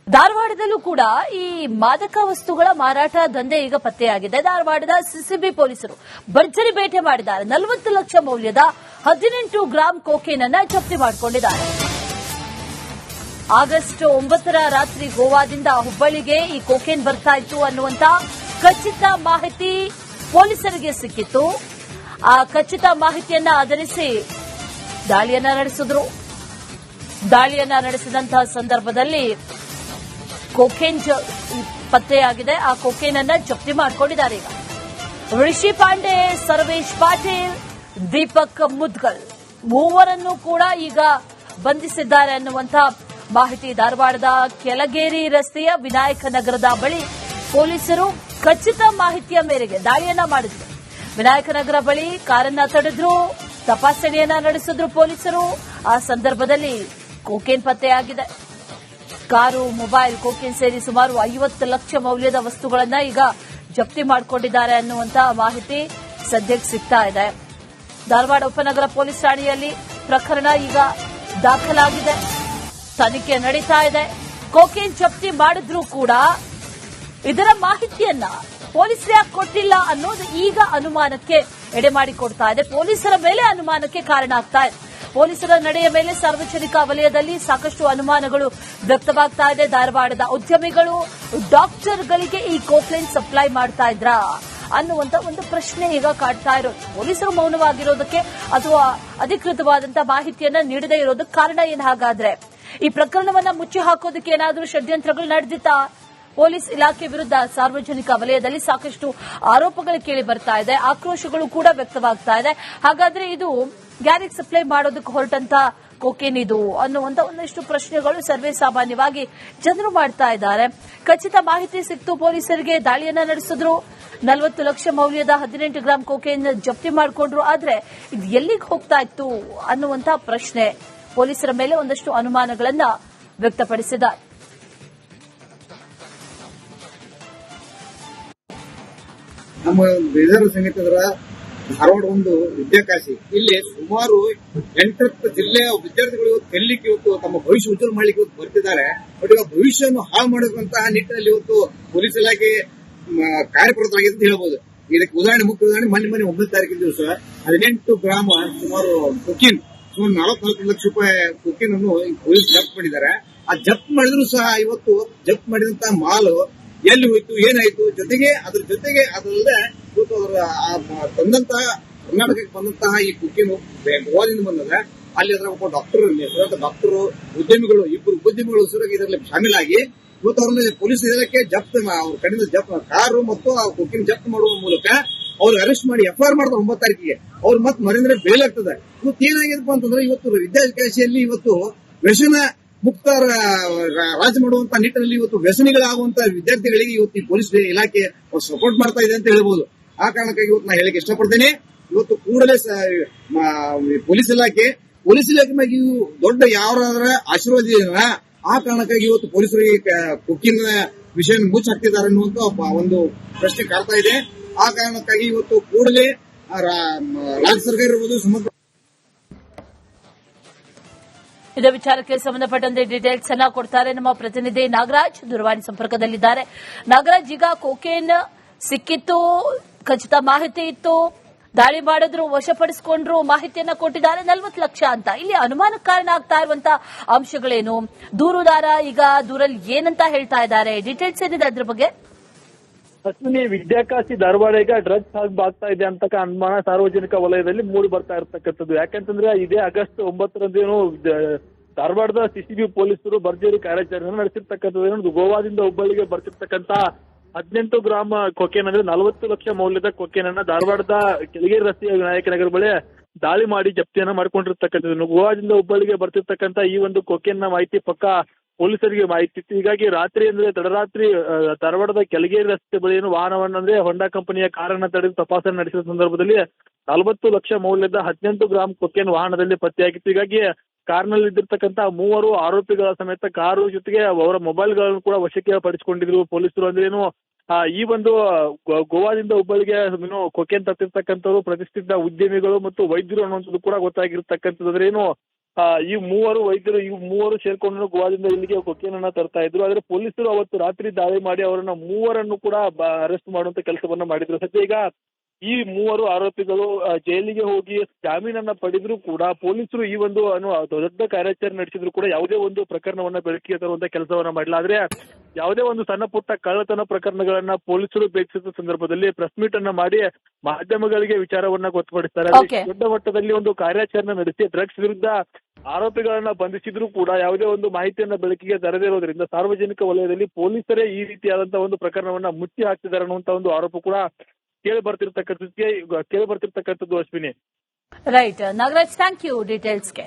ಧಾರವಾಡದಲ್ಲೂ ಕೂಡ ಈ ಮಾದಕ ವಸ್ತುಗಳ ಮಾರಾಟ ದಂಧೆ ಈಗ ಪತ್ತೆಯಾಗಿದೆ. ಧಾರವಾಡದ ಸಿಸಿಬಿ ಪೊಲೀಸರು ಭರ್ಜರಿ ಬೇಟೆ ಮಾಡಿದ್ದಾರೆ. 40 ಲಕ್ಷ ಮೌಲ್ಯದ 18 ಗ್ರಾಂ ಕೊಕೇನ್ ಅನ್ನು ಜಪ್ತಿ ಮಾಡಿಕೊಂಡಿದ್ದಾರೆ. ಆಗಸ್ಟ್ 9ರ ರಾತ್ರಿ ಗೋವಾದಿಂದ ಹುಬ್ಬಳ್ಳಿಗೆ ಈ ಕೊಕೇನ್ ಬರ್ತಾ ಇತ್ತು ಅನ್ನುವಂತ ಖಚಿತ ಮಾಹಿತಿ ಪೊಲೀಸರಿಗೆ ಸಿಕ್ಕಿತ್ತು. ಆ ಖಚಿತ ಮಾಹಿತಿಯನ್ನ ಆಧರಿಸಿ ದಾಳಿಯನ್ನ ನಡೆಸಿದಂತಹ ಸಂದರ್ಭದಲ್ಲಿ ಕೊಕೇನ್ ಪತ್ತೆಯಾಗಿದೆ. ಆ ಕೊಕೇನ್ ಅನ್ನ ಜಪ್ತಿ ಮಾಡಿಕೊಂಡಿದ್ದಾರೆ. ಈಗ ರಿಷಿ ಪಾಂಡೆ, ಸರ್ವೇಶ್ ಪಾಟೀಲ್, ದೀಪಕ್ ಮುದ್ಗಲ್ ಮೂವರನ್ನು ಕೂಡ ಈಗ ಬಂಧಿಸಿದ್ದಾರೆ ಅನ್ನುವಂತ ಮಾಹಿತಿ. ಧಾರವಾಡದ ಕೆಳಗೇರಿ ರಸ್ತೆಯ ವಿನಾಯಕ ನಗರದ ಬಳಿ ಪೊಲೀಸರು ಖಚಿತ ಮಾಹಿತಿಯ ಮೇರೆಗೆ ದಾಳಿಯನ್ನ ಮಾಡಿದ್ರು. ವಿನಾಯಕ ನಗರ ಬಳಿ ಕಾರನ್ನ ತಡೆದ್ರು, ತಪಾಸಣೆಯನ್ನ ನಡೆಸಿದ್ರು ಪೊಲೀಸರು. ಆ ಸಂದರ್ಭದಲ್ಲಿ ಕೊಕೇನ್ ಪತ್ತೆಯಾಗಿದೆ. ಕಾರು, ಮೊಬೈಲ್, ಕೊಕೇನ್ ಸೇರಿ ಸುಮಾರು 50 ಲಕ್ಷ ಮೌಲ್ಯದ ವಸ್ತುಗಳನ್ನ ಈಗ ಜಪ್ತಿ ಮಾಡಿಕೊಂಡಿದ್ದಾರೆ ಅನ್ನುವಂತ ಮಾಹಿತಿ ಸದ್ಯಕ್ಕೆ ಸಿಗ್ತಾ ಇದೆ. ಧಾರವಾಡ ಉಪನಗರ ಪೊಲೀಸ್ ಠಾಣೆಯಲ್ಲಿ ಪ್ರಕರಣ ಈಗ ದಾಖಲಾಗಿದೆ. ತನಿಖೆ ನಡೀತಾ ಇದೆ. ಕೊಕೇನ್ ಜಪ್ತಿ ಮಾಡಿದ್ರೂ ಕೂಡ ಇದರ ಮಾಹಿತಿಯನ್ನ ಪೊಲೀಸರು ಯಾಕೆ ಕೊಟ್ಟಿಲ್ಲ ಅನ್ನೋದು ಈಗ ಅನುಮಾನಕ್ಕೆ ಎಡೆ ಮಾಡಿಕೊಡ್ತಾ ಇದೆ. ಪೊಲೀಸರ ಮೇಲೆ ಅನುಮಾನಕ್ಕೆ ಕಾರಣ ಆಗ್ತಾ ಇದೆ. ಪೊಲೀಸರ ನಡೆಯ ಮೇಲೆ ಸಾರ್ವಜನಿಕ ವಲಯದಲ್ಲಿ ಸಾಕಷ್ಟು ಅನುಮಾನಗಳು ವ್ಯಕ್ತವಾಗ್ತಾ ಇದೆ. ಧಾರವಾಡದ ಉದ್ಯಮಿಗಳು ಡಾಕ್ಟರ್ಗಳಿಗೆ ಈ ಕೊಕೇನ್ ಸಪ್ಲೈ ಮಾಡ್ತಾ ಇದ್ರಾ ಅನ್ನುವಂತ ಒಂದು ಪ್ರಶ್ನೆ ಈಗ ಕಾಡ್ತಾ ಇರೋದು. ಪೊಲೀಸರು ಮೌನವಾಗಿರೋದಕ್ಕೆ ಅಥವಾ ಅಧಿಕೃತವಾದಂತಹ ಮಾಹಿತಿಯನ್ನ ನೀಡದೇ ಇರೋದಕ್ಕೆ ಕಾರಣ ಏನು? ಹಾಗಾದ್ರೆ ಈ ಪ್ರಕರಣವನ್ನ ಮುಚ್ಚಿ ಹಾಕೋದಕ್ಕೆ ಏನಾದರೂ ಷಡ್ಯಂತ್ರಗಳು ನಡೆದಿತ್ತಾ? ಪೊಲೀಸ್ ಇಲಾಖೆ ವಿರುದ್ಧ ಸಾರ್ವಜನಿಕ ವಲಯದಲ್ಲಿ ಸಾಕಷ್ಟು ಆರೋಪಗಳು ಕೇಳಿ ಬರ್ತಾ ಇದೆ. ಆಕ್ರೋಶಗಳು ಕೂಡ ವ್ಯಕ್ತವಾಗ್ತಾ ಇದೆ. ಹಾಗಾದ್ರೆ ಇದು ಯಾರಿಗೆ ಸಪ್ಲೈ ಮಾಡೋದಕ್ಕೆ ಹೊರಟಂತ ಕೊಕೇನ್ ಇದು ಅನ್ನುವಂತ ಒಂದಷ್ಟು ಪ್ರಶ್ನೆಗಳು ಸರ್ವೇ ಸಾಮಾನ್ಯವಾಗಿ ಜನರು ಮಾಡ್ತಾ ಇದ್ದಾರೆ. ಖಚಿತ ಮಾಹಿತಿ ಸಿಕ್ತು, ಪೊಲೀಸರಿಗೆ ದಾಳಿಯನ್ನ ನಡೆಸಿದ್ರು. 40 ಲಕ್ಷ ಮೌಲ್ಯದ 18 ಗ್ರಾಂ ಕೊಕೇನ್ ಜಪ್ತಿ ಮಾಡಿಕೊಂಡ್ರು. ಆದ್ರೆ ಇದು ಎಲ್ಲಿಗೆ ಹೋಗ್ತಾ ಇತ್ತು ಅನ್ನುವಂತ ಪ್ರಶ್ನೆ ಪೊಲೀಸರ ಮೇಲೆ ಒಂದಷ್ಟು ಅನುಮಾನಗಳನ್ನ ವ್ಯಕ್ತಪಡಿಸಿದ್ದಾರೆ. ನಮ್ಮ ರಿಸರ್ವ್ ಸಂಗೀತದ ಧಾರವಾಡ ಒಂದು ವಿದ್ಯಾಕಾಶಿ. ಇಲ್ಲಿ ಸುಮಾರು 8 ಜಿಲ್ಲೆಯ ವಿದ್ಯಾರ್ಥಿಗಳು ಕಲಿಲಿಕ್ಕೆ ಇವತ್ತು ತಮ್ಮ ಭವಿಷ್ಯ ಉಜ್ವಲ ಮಾಡಲಿಕ್ಕೆ ಇವತ್ತು ಬರ್ತಿದ್ದಾರೆ. ಬಟ್ ಈಗ ಭವಿಷ್ಯವನ್ನು ಹಾಳು ಮಾಡುವಂತಹ ನಿಟ್ಟಿನಲ್ಲಿ ಇವತ್ತು ಪೊಲೀಸ್ ಇಲಾಖೆ ಕಾರ್ಯಪ್ರವೃತ್ತವಾಗಿದೆ ಅಂತ ಹೇಳ್ಬೋದು. ಇದಕ್ಕೆ ಮುಖ್ಯ ಉದಾಹರಣೆ ಮೊನ್ನೆ 9ನೇ ತಾರೀಕಿನ ದಿವಸ 18 ಗ್ರಾಮ ಸುಮಾರು ಕೊಕೇನ್, ಸುಮಾರು 44 ಲಕ್ಷ ರೂಪಾಯಿ ಕೊಕೇನ್ ಅನ್ನು ಪೊಲೀಸ್ ಜಪ್ತ್ ಮಾಡಿದ್ದಾರೆ. ಆ ಜಪ್ತ್ ಮಾಡಿದ್ರು ಸಹ ಇವತ್ತು ಜಪ್ತ್ ಮಾಡಿದಂತಹ ಮಾಲು ಎಲ್ಲಿ ಹೋಯ್ತು, ಏನಾಯ್ತು, ಅದಲ್ಲದೆ ಇವತ್ತು ತಂದಂತಹ ಕರ್ನಾಟಕಕ್ಕೆ ಬಂದಂತಹ ಈ ಕೊಕೇನ್ ಗೋವಾದಿಂದ ಬಂದಾಗ ಅಲ್ಲಿ ಅದರ ಒಬ್ಬ ಡಾಕ್ಟರ್ ಉದ್ಯಮಿಗಳು, ಇಬ್ಬರು ಉದ್ಯಮಿಗಳು ಇದರಲ್ಲಿ ಶಾಮೀಲಾಗಿ ಇವತ್ತು ಅವ್ರನ್ನ ಪೊಲೀಸ್ ಇಲಾಖೆ ಜಪ್ತ್ ಅವ್ರ ಕಡೆಯಿಂದ ಕಾರು ಮತ್ತು ಆ ಕೊಕೇನ್ ಜಪ್ತ್ ಮಾಡುವ ಮೂಲಕ ಅವ್ರು ಅರೆಸ್ಟ್ ಮಾಡಿ FIR ಮಾಡ್ತಾರೆ 9 ತಾರೀಕಿಗೆ. ಅವ್ರು ಮತ್ತೆ ಮರೆಂದ್ರೆ ಬೇಲಾಗ್ತದೆ. ಇವತ್ತು ಏನಾಗಿದೆಪ್ಪ ಅಂತಂದ್ರೆ ಇವತ್ತು ವಿದ್ಯಾಕಾಶಿಯಲ್ಲಿ ಇವತ್ತು ವ್ಯಸನ ಮುಕ್ತ ರಾಜ್ಯ ಮಾಡುವಂತಹ ನಿಟ್ಟಿನಲ್ಲಿ ಇವತ್ತು ವ್ಯಸನಿಗಳಾಗುವಂತಹ ವಿದ್ಯಾರ್ಥಿಗಳಿಗೆ ಇವತ್ತು ಈ ಪೊಲೀಸ್ ಇಲಾಖೆ ಸಪೋರ್ಟ್ ಮಾಡ್ತಾ ಇದೆ ಅಂತ ಹೇಳ್ಬೋದು. ಆ ಕಾರಣಕ್ಕಾಗಿ ಇವತ್ತು ನಾನು ಹೇಳಕ್ಕೆ ಇಷ್ಟಪಡ್ತೇನೆ. ಇವತ್ತು ಕೂಡಲೇ ಪೊಲೀಸ್ ಇಲಾಖೆ ಬಗ್ಗೆ ದೊಡ್ಡ ಯಾರಾದ್ರ ಆಶೀರ್ವಾದ ಆ ಕಾರಣಕ್ಕಾಗಿ ಇವತ್ತು ಪೊಲೀಸರಿಗೆ ಕೊಕೇನ್ ವಿಷಯ ಮುಚ್ಚ ಹಾಕ್ತಿದ್ದಾರೆ ಅನ್ನುವಂತ ಒಂದು ಪ್ರಶ್ನೆ ಕಾಡ್ತಾ ಇದೆ. ಆ ಕಾರಣಕ್ಕಾಗಿ ಇವತ್ತು ಕೂಡಲೇ ರಾಜ್ಯ ಸರ್ಕಾರ ಇರ್ಬೋದು ಸಮಗ್ರ ಇದೇ ವಿಚಾರಕ್ಕೆ ಸಂಬಂಧಪಟ್ಟಂತೆ ಡೀಟೇಲ್ಸ್ ಅನ್ನ ಕೊಡ್ತಾರೆ ನಮ್ಮ ಪ್ರತಿನಿಧಿ ನಾಗರಾಜ್. ದೂರವಾಣಿ ಸಂಪರ್ಕದಲ್ಲಿದ್ದಾರೆ. ನಾಗರಾಜ್, ಈಗ ಕೊಕೇನ್ ಸಿಕ್ಕಿತ್ತು, ಖಚಿತ ಮಾಹಿತಿ ಇತ್ತು, ದಾಳಿ ಮಾಡಿದ್ರು, ವಶಪಡಿಸಿಕೊಂಡ್ರು, ಮಾಹಿತಿಯನ್ನ ಕೊಟ್ಟಿದ್ದಾರೆ 40 ಲಕ್ಷ ಅಂತ. ಇಲ್ಲಿ ಅನುಮಾನಕ್ಕೆ ಕಾರಣ ಆಗ್ತಾ ಇರುವಂತ ಅಂಶಗಳೇನು? ದೂರುದಾರ ಈಗ ದೂರಲ್ಲಿ ಏನಂತ ಹೇಳ್ತಾ ಇದ್ದಾರೆ? ಡೀಟೇಲ್ಸ್ ಏನಿದೆ ಅದ್ರ ಬಗ್ಗೆ? ಅಶ್ವಿನಿ, ವಿದ್ಯಾಕಾಶಿ ಧಾರವಾಡ ಈಗ ಡ್ರಗ್ಸ್ ಆಗ್ತಾ ಇದೆ ಅಂತ ಅನುಮಾನ ಸಾರ್ವಜನಿಕ ವಲಯದಲ್ಲಿ ಮೂಡಿ ಬರ್ತಾ ಇರ್ತಕ್ಕಂಥದ್ದು. ಯಾಕಂತಂದ್ರೆ ಇದೇ ಆಗಸ್ಟ್ 9ರಂದೇನು ಧಾರವಾಡದ ಸಿಸಿಬಿ ಪೊಲೀಸರು ಭರ್ಜರಿ ಕಾರ್ಯಾಚರಣೆ ನಡೆಸಿರ್ತಕ್ಕಂಥದ್ದು. ಗೋವಾದಿಂದ ಹುಬ್ಬಳ್ಳಿಗೆ ಬರ್ತಿರ್ತಕ್ಕಂಥ 18 ಗ್ರಾಂ ಕೊಕೇನ್ ಅಂದ್ರೆ 40 ಲಕ್ಷ ಮೌಲ್ಯದ ಕೊಕೇನ್ ಅನ್ನ ಧಾರವಾಡದ ಕೆಳಗೇರಿ ರಸ್ತೆಯ ವಿನಾಯಕ ನಗರ ಬಳಿ ದಾಳಿ ಮಾಡಿ ಜಪ್ತಿಯನ್ನ ಮಾಡ್ಕೊಂಡಿರ್ತಕ್ಕಂಥದ್ದು. ಗೋವಾದಿಂದ ಹುಬ್ಬಳ್ಳಿಗೆ ಬರ್ತಿರ್ತಕ್ಕಂಥ ಈ ಒಂದು ಕೊಕೇನ್ ನ ಮಾಹಿತಿ ಪಕ್ಕ ಪೊಲೀಸರಿಗೆ ಮಾಹಿತಿ ಇತ್ತು. ಹೀಗಾಗಿ ರಾತ್ರಿ ಅಂದ್ರೆ ತಡರಾತ್ರಿ ಧಾರವಾಡದ ಕೆಳಗೇರಿ ರಸ್ತೆ ಬಳಿ ವಾಹನವನ್ನು ಅಂದ್ರೆ ಹೊಂಡಾ ಕಂಪನಿಯ ಕಾರನ್ನ ತಡೆದು ತಪಾಸಣೆ ನಡೆಸಿದ ಸಂದರ್ಭದಲ್ಲಿ 40 ಲಕ್ಷ ಮೌಲ್ಯದ 18 ಗ್ರಾಂ ಕೊಕೇನ್ ವಾಹನದಲ್ಲಿ ಪತ್ತೆಯಾಗಿತ್ತು. ಹೀಗಾಗಿ ಕಾರ್ನಲ್ಲಿ ಇದ್ದಿರ್ತಕ್ಕಂಥ 3 ಆರೋಪಿಗಳ ಸಮೇತ ಕಾರು ಜೊತೆಗೆ ಅವರ ಮೊಬೈಲ್ಗಳನ್ನು ಕೂಡ ವಶಕ್ಕೆ ಪಡಿಸಿಕೊಂಡಿದ್ರು ಪೊಲೀಸರು. ಅಂದ್ರೆ ಏನು ಈ ಒಂದು ಗೋವಾದಿಂದ ಹುಬ್ಬಳ್ಳಿಗೆ ಕೊಕೇನ್ ತತ್ತಿರ್ತಕ್ಕಂಥವ್ರು ಪ್ರತಿಷ್ಠಿತ ಉದ್ಯಮಿಗಳು ಮತ್ತು ವೈದ್ಯರು ಅನ್ನುವಂಥದ್ದು ಕೂಡ ಗೊತ್ತಾಗಿರ್ತಕ್ಕಂಥದ್ದು. ಅಂದ್ರೆ ಏನು ಈ ಮೂವರು ವೈದ್ಯರು ಸೇರ್ಕೊಂಡು ಗೋವಾದಿಂದ ಇಲ್ಲಿಗೆ ಕೊಕೇನ್ ಅನ್ನ ತರ್ತಾ ಇದ್ರು. ಆದ್ರೆ ಪೊಲೀಸರು ಅವತ್ತು ರಾತ್ರಿ ದಾಳಿ ಮಾಡಿ ಅವರನ್ನ ಮೂವರನ್ನು ಕೂಡ ಅರೆಸ್ಟ್ ಮಾಡುವಂತ ಕೆಲಸವನ್ನ ಮಾಡಿದ್ರು. ಸದ್ಯ ಈಗ ಈ ಮೂವರು ಆರೋಪಿಗಳು ಜೈಲಿಗೆ ಹೋಗಿ ಜಾಮೀನನ್ನ ಪಡೆದ್ರು ಕೂಡ ಪೊಲೀಸರು ಈ ಒಂದು ದೊಡ್ಡ ಕಾರ್ಯಾಚರಣೆ ನಡೆಸಿದ್ರು ಕೂಡ ಯಾವುದೇ ಒಂದು ಪ್ರಕರಣವನ್ನ ಬೆಳಕಿಗೆ ತರುವಂತ ಕೆಲಸವನ್ನ ಮಾಡಿಲ್ಲ. ಆದ್ರೆ ಯಾವುದೇ ಒಂದು ಸಣ್ಣ ಪುಟ್ಟ ಕಳ್ಳತನ ಪ್ರಕರಣಗಳನ್ನ ಪೊಲೀಸರು ಬೇಕಿಸಿದ ಸಂದರ್ಭದಲ್ಲಿ ಪ್ರೆಸ್ ಮೀಟ್ ಅನ್ನ ಮಾಡಿ ಮಾಧ್ಯಮಗಳಿಗೆ ವಿಚಾರವನ್ನ ಗೊತ್ತುಪಡಿಸ್ತಾರೆ. ದೊಡ್ಡ ಮಟ್ಟದಲ್ಲಿ ಒಂದು ಕಾರ್ಯಾಚರಣೆ ನಡೆಸಿ ಡ್ರಗ್ಸ್ ವಿರುದ್ಧ ಆರೋಪಿಗಳನ್ನ ಬಂಧಿಸಿದ್ರು ಕೂಡ ಯಾವುದೇ ಒಂದು ಮಾಹಿತಿಯನ್ನ ಬೆಳಕಿಗೆ ತರದೇ ಇರೋದ್ರಿಂದ ಸಾರ್ವಜನಿಕ ವಲಯದಲ್ಲಿ ಪೊಲೀಸರೇ ಈ ರೀತಿಯಾದಂತಹ ಒಂದು ಪ್ರಕರಣವನ್ನ ಮುಚ್ಚಿ ಹಾಕ್ತಿದ್ದಾರೆ ಅನ್ನುವಂತ ಒಂದು ಆರೋಪ ಕೂಡ ಕೇಳಿ ಬರ್ತಿರ್ತಕ್ಕಂಥದ್ದು Ashwini. Right Nagaraj, thank you ಡೀಟೇಲ್ಸ್ಗೆ.